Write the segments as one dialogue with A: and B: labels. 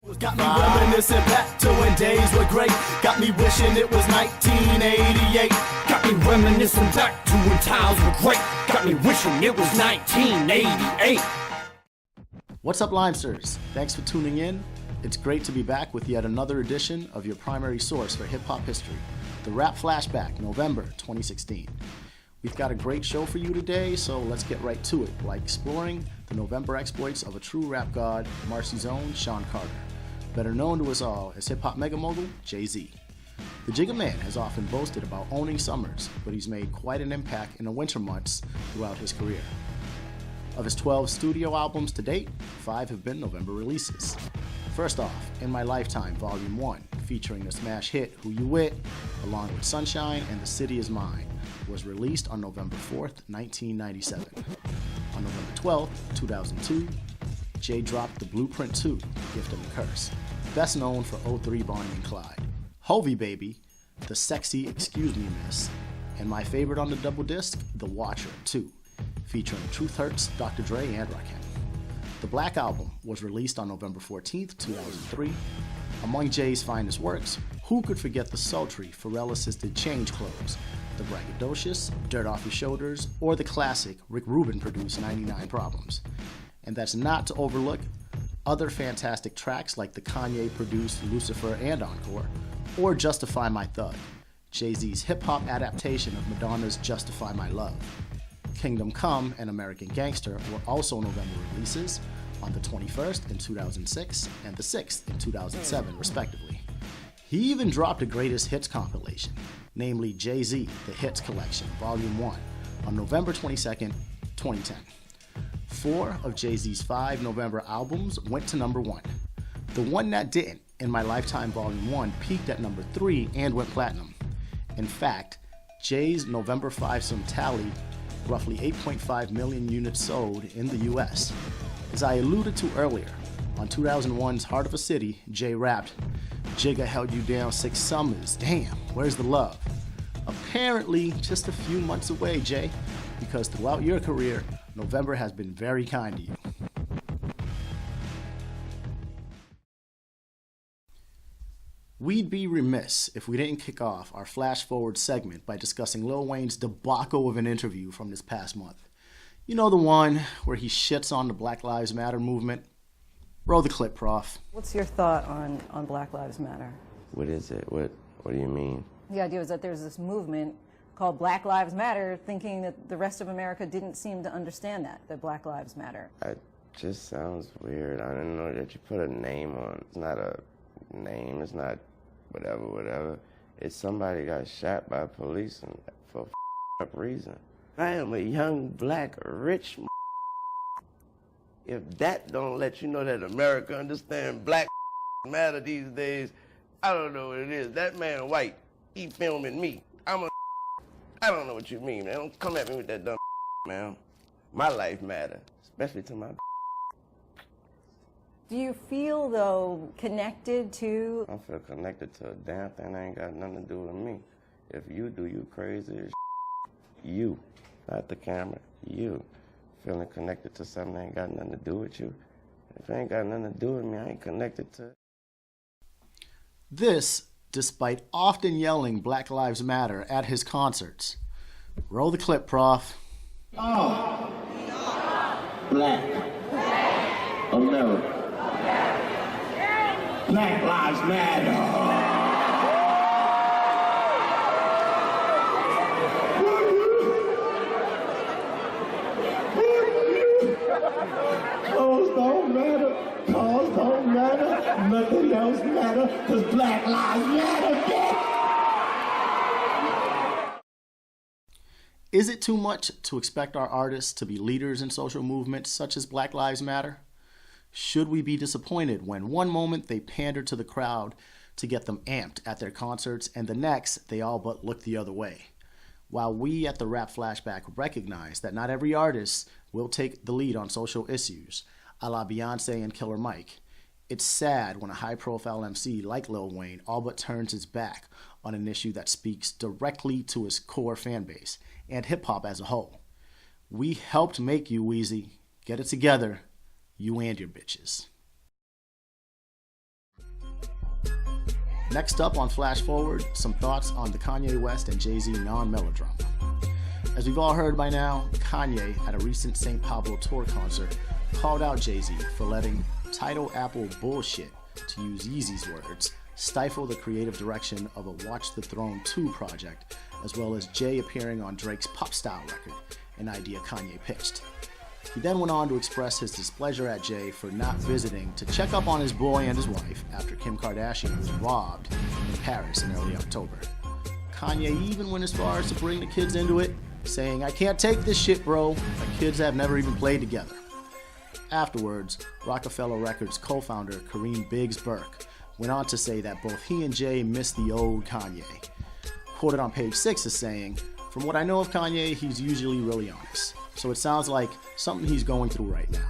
A: Got me reminiscing back to when days were great. Got me wishing it was 1988.
B: Got me reminiscing back to when times were great. Got me wishing it was 1988.
C: What's up, Limesters? Thanks for tuning in. It's great to be back with yet another edition of your primary source for hip-hop history, the Rap Flashback, November 2016. We've got a great show for you today, so let's get right to it by exploring the November exploits of a true rap god, Marcy's own Sean Carter, better known to us all as hip-hop mega mogul Jay-Z. The Jigga Man has often boasted about owning summers, but he's made quite an impact in the winter months throughout his career. Of his 12 studio albums to date, 5 have been November releases. First off, In My Lifetime Volume 1, featuring the smash hit Who You With, along with Sunshine and The City Is Mine, was released on November 4th, 1997. On November 12th, 2002, Jay dropped The Blueprint 2, The Gift and the Curse, best known for 03 Bonnie and Clyde, Hovey Baby, The Sexy Excuse Me Miss, and my favorite on the double disc, The Watcher 2, featuring Truth Hurts, Dr. Dre, and Rakim. The Black Album was released on November 14th, 2003. Among Jay's finest works, who could forget the sultry, Pharrell-assisted Change Clothes, the braggadocious Dirt Off Your Shoulders, or the classic Rick Rubin-produced 99 Problems. And that's not to overlook other fantastic tracks like the Kanye-produced Lucifer and Encore, or Justify My Thug, Jay-Z's hip-hop adaptation of Madonna's Justify My Love. Kingdom Come and American Gangster were also November releases on the 21st in 2006 and the 6th in 2007, respectively. He even dropped a greatest hits compilation, namely Jay-Z, The Hits Collection, Volume 1, on November 22nd, 2010. 4 of Jay-Z's 5 November albums went to number 1. The one that didn't, In My Lifetime Volume 1, peaked at number 3 and went platinum. In fact, Jay's November 5-some tally roughly 8.5 million units sold in the US. As I alluded to earlier, on 2001's Heart of a City, Jay rapped, "Jigga held you down 6 summers, damn, where's the love?" Apparently just a few months away, Jay, because throughout your career, November has been very kind to you. We'd be remiss if we didn't kick off our Flash Forward segment by discussing Lil Wayne's debacle of an interview from this past month. You know, the one where he shits on the Black Lives Matter movement? Roll the clip, Prof.
D: What's your thought on Black Lives Matter?
E: What is it? What do you mean?
D: The idea is that there's this movement called Black Lives Matter, thinking that the rest of America didn't seem to understand that Black Lives Matter.
E: It just sounds weird. I didn't know that you put a name on. It's not a name. It's not whatever. It's somebody got shot by police and for a up reason. I am a young, black, rich. If that don't let you know that America understands Black matter these days, I don't know what it is. That man white, he filming me. I don't know what you mean, man. Don't come at me with that dumb man. My life matter, especially to my.
D: Do you feel, though, connected to?
E: I feel connected to a damn thing that ain't got nothing to do with me. If you do, you crazy as you, not the camera, you. Feeling connected to something that ain't got nothing to do with you. If it ain't got nothing to do with me, I ain't connected to it.
C: This, despite often yelling Black Lives Matter at his concerts. Roll the clip, Prof.
F: Oh, Black America. Black Lives Matter. Clothes don't matter. Cars don't matter. Nothing else matter. Cause Black Lives Matter, bitch.
C: Is it too much to expect our artists to be leaders in social movements such as Black Lives Matter? Should we be disappointed when one moment they pander to the crowd to get them amped at their concerts and the next they all but look the other way? While we at the Rap Flashback recognize that not every artist will take the lead on social issues, a la Beyonce and Killer Mike, it's sad when a high-profile MC like Lil Wayne all but turns his back on an issue that speaks directly to his core fan base and hip-hop as a whole. We helped make you, Weezy. Get it together. You and your bitches. Next up on Flash Forward, some thoughts on the Kanye West and Jay-Z non-melodrama. As we've all heard by now, Kanye, at a recent St. Pablo tour concert, called out Jay-Z for letting title Apple bullshit, to use Yeezy's words, stifle the creative direction of a Watch the Throne 2 project, as well as Jay appearing on Drake's Pop Style record, an idea Kanye pitched. He then went on to express his displeasure at Jay for not visiting to check up on his boy and his wife after Kim Kardashian was robbed in Paris in early October. Kanye even went as far as to bring the kids into it, saying, "I can't take this shit, bro. My kids have never even played together." Afterwards, Rockefeller Records co-founder Kareem Biggs Burke went on to say that both he and Jay miss the old Kanye. Quoted on page 6 as saying, "From what I know of Kanye, he's usually really honest. So it sounds like something he's going through right now.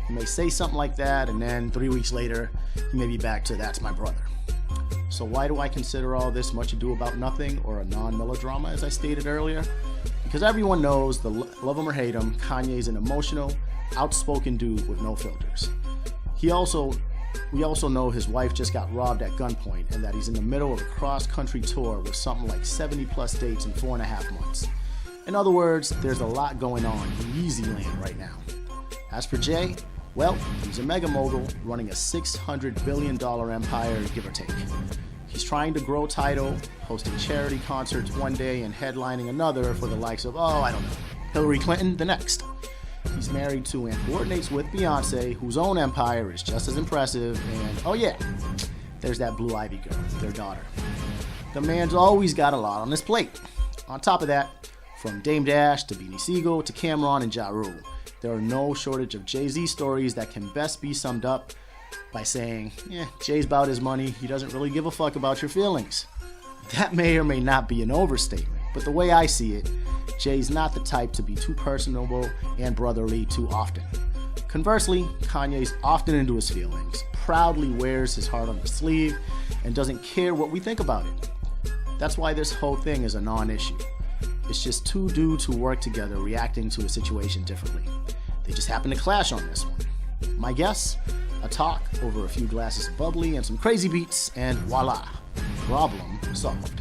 C: He may say something like that, and then 3 weeks later, he may be back to 'that's my brother.' So why do I consider all this much ado about nothing or a non-melodrama, as I stated earlier? Because everyone knows, love him or hate him, Kanye's an emotional, outspoken dude with no filters. We also know his wife just got robbed at gunpoint and that he's in the middle of a cross-country tour with something like 70+ dates in 4.5 months. In other words, there's a lot going on in Yeezy land right now. As for Jay, well, he's a mega mogul running a $600 billion empire, give or take. He's trying to grow Tidal, hosting charity concerts one day and headlining another for the likes of, Hillary Clinton the next. He's married to and coordinates with Beyonce, whose own empire is just as impressive, and there's that Blue Ivy girl, their daughter. The man's always got a lot on his plate. On top of that, from Dame Dash to Beanie Siegel to Cameron and Ja Rule, there are no shortage of Jay-Z stories that can best be summed up by saying, Jay's about his money, he doesn't really give a fuck about your feelings. That may or may not be an overstatement, but the way I see it, Jay's not the type to be too personable and brotherly too often. Conversely, Kanye's often into his feelings, proudly wears his heart on his sleeve, and doesn't care what we think about it. That's why this whole thing is a non-issue. It's just two dudes who work together reacting to a situation differently. They just happen to clash on this one. My guess? A talk over a few glasses of bubbly and some crazy beats, and voila, problem solved.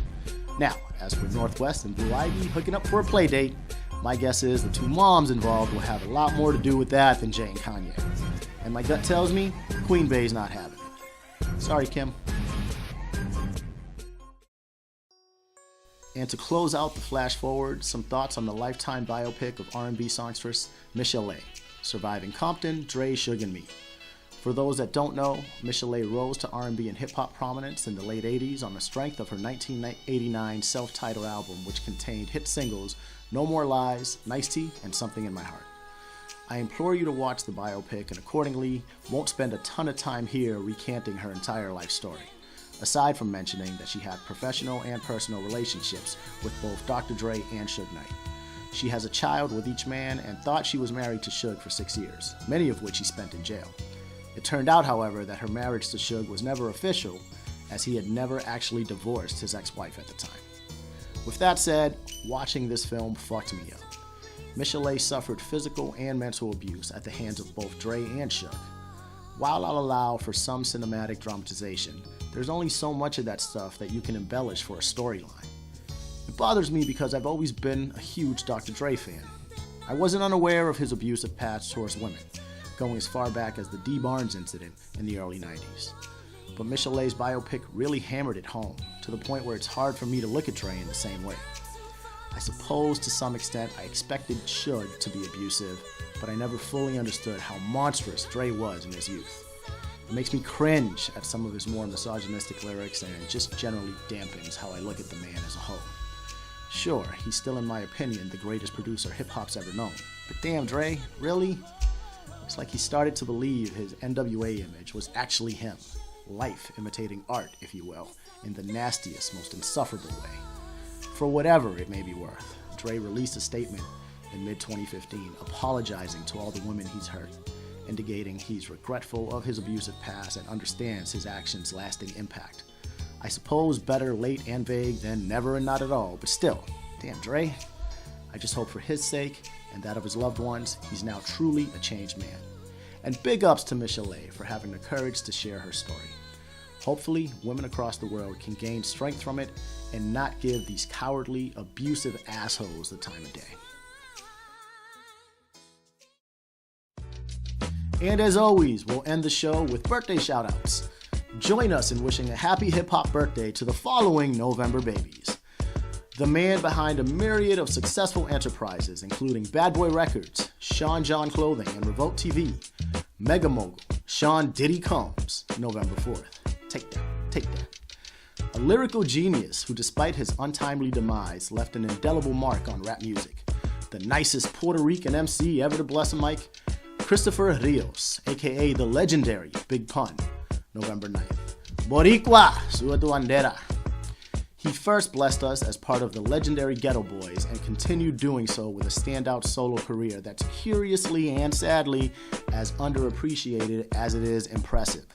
C: Now, as for Northwest and Blue Ivy hooking up for a play date, my guess is the two moms involved will have a lot more to do with that than Jay and Kanye. And my gut tells me Queen Bey's not having it. Sorry, Kim. And to close out the flash forward, some thoughts on the Lifetime biopic of R&B songstress Michel'le, Surviving Compton, Dre, Suge, and Me. For those that don't know, Michel'le rose to R&B and hip-hop prominence in the late 80s on the strength of her 1989 self-titled album, which contained hit singles No More Lies, Nice Tea, and Something in My Heart. I implore you to watch the biopic and accordingly won't spend a ton of time here recanting her entire life story, aside from mentioning that she had professional and personal relationships with both Dr. Dre and Suge Knight. She has a child with each man and thought she was married to Suge for 6 years, many of which he spent in jail. It turned out, however, that her marriage to Suge was never official, as he had never actually divorced his ex-wife at the time. With that said, watching this film fucked me up. Michel'le suffered physical and mental abuse at the hands of both Dre and Suge. While I'll allow for some cinematic dramatization, there's only so much of that stuff that you can embellish for a storyline. It bothers me because I've always been a huge Dr. Dre fan. I wasn't unaware of his abusive past towards women, going as far back as the D. Barnes incident in the early 90s. But Michel'le's biopic really hammered it home, to the point where it's hard for me to look at Dre in the same way. I suppose to some extent I expected Suge to be abusive, but I never fully understood how monstrous Dre was in his youth. It makes me cringe at some of his more misogynistic lyrics and just generally dampens how I look at the man as a whole. Sure, he's still, in my opinion, the greatest producer hip-hop's ever known, but damn, Dre, really? It's like he started to believe his NWA image was actually him, life imitating art, if you will, in the nastiest, most insufferable way. For whatever it may be worth, Dre released a statement in mid-2015 apologizing to all the women he's hurt, indicating he's regretful of his abusive past and understands his actions' lasting impact. I suppose better late and vague than never and not at all, but still, damn Dre. I just hope for his sake and that of his loved ones, he's now truly a changed man. And big ups to Michel'le for having the courage to share her story. Hopefully, women across the world can gain strength from it and not give these cowardly, abusive assholes the time of day. And as always, we'll end the show with birthday shoutouts. Join us in wishing a happy hip-hop birthday to the following November babies. The man behind a myriad of successful enterprises, including Bad Boy Records, Sean John Clothing, and Revolt TV. Mega Mogul, Sean Diddy Combs, November 4th. Take that. A lyrical genius who, despite his untimely demise, left an indelible mark on rap music. The nicest Puerto Rican MC ever to bless a mic, Christopher Rios, aka the legendary Big Pun, November 9th. Boricua, sube tu bandera. He first blessed us as part of the legendary Ghetto Boys and continued doing so with a standout solo career that's curiously and sadly as underappreciated as it is impressive.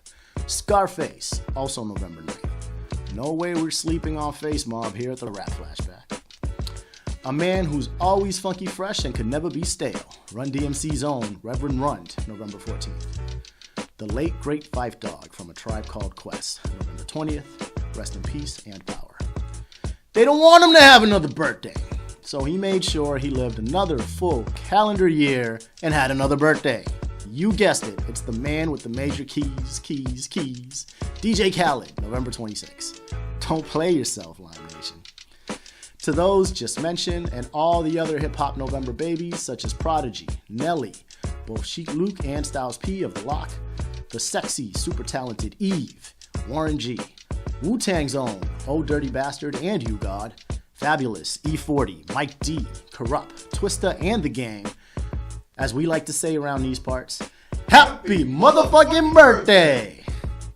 C: Scarface, also November 9th. No way we're sleeping on Face Mob here at the Rap Flashback. A man who's always funky fresh and could never be stale. Run DMC's own Reverend Rund, November 14th. The late great Fife Dog from A Tribe Called Quest, November 20th. Rest in peace and power. They don't want him to have another birthday, so he made sure he lived another full calendar year and had another birthday. You guessed it, it's the man with the major keys. DJ Khaled, November 26th. Don't play yourself, Lime Nation. To those just mentioned and all the other hip-hop November babies such as Prodigy, Nelly, both Chic Luke and Styles P of The Lock, the sexy, super talented Eve, Warren G, Wu-Tang's own Oh Dirty Bastard and You God, Fabulous, E40, Mike D, Corrupt, Twista, and The Gang. As we like to say around these parts, happy motherfucking birthday!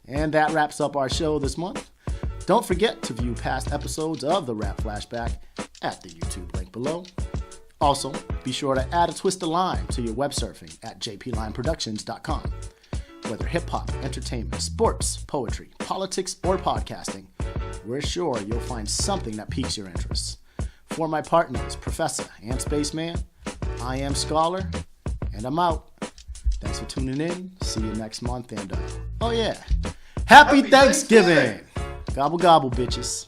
C: And that wraps up our show this month. Don't forget to view past episodes of the Rap Flashback at the YouTube link below. Also, be sure to add a twist of lime to your web surfing at jplimeproductions.com. Whether hip-hop, entertainment, sports, poetry, politics, or podcasting, we're sure you'll find something that piques your interest. For my partners, Professor and Spaceman, I am Scholar, and I'm out. Thanks for tuning in. See you next month, and oh yeah, Happy Thanksgiving! Gobble gobble, bitches.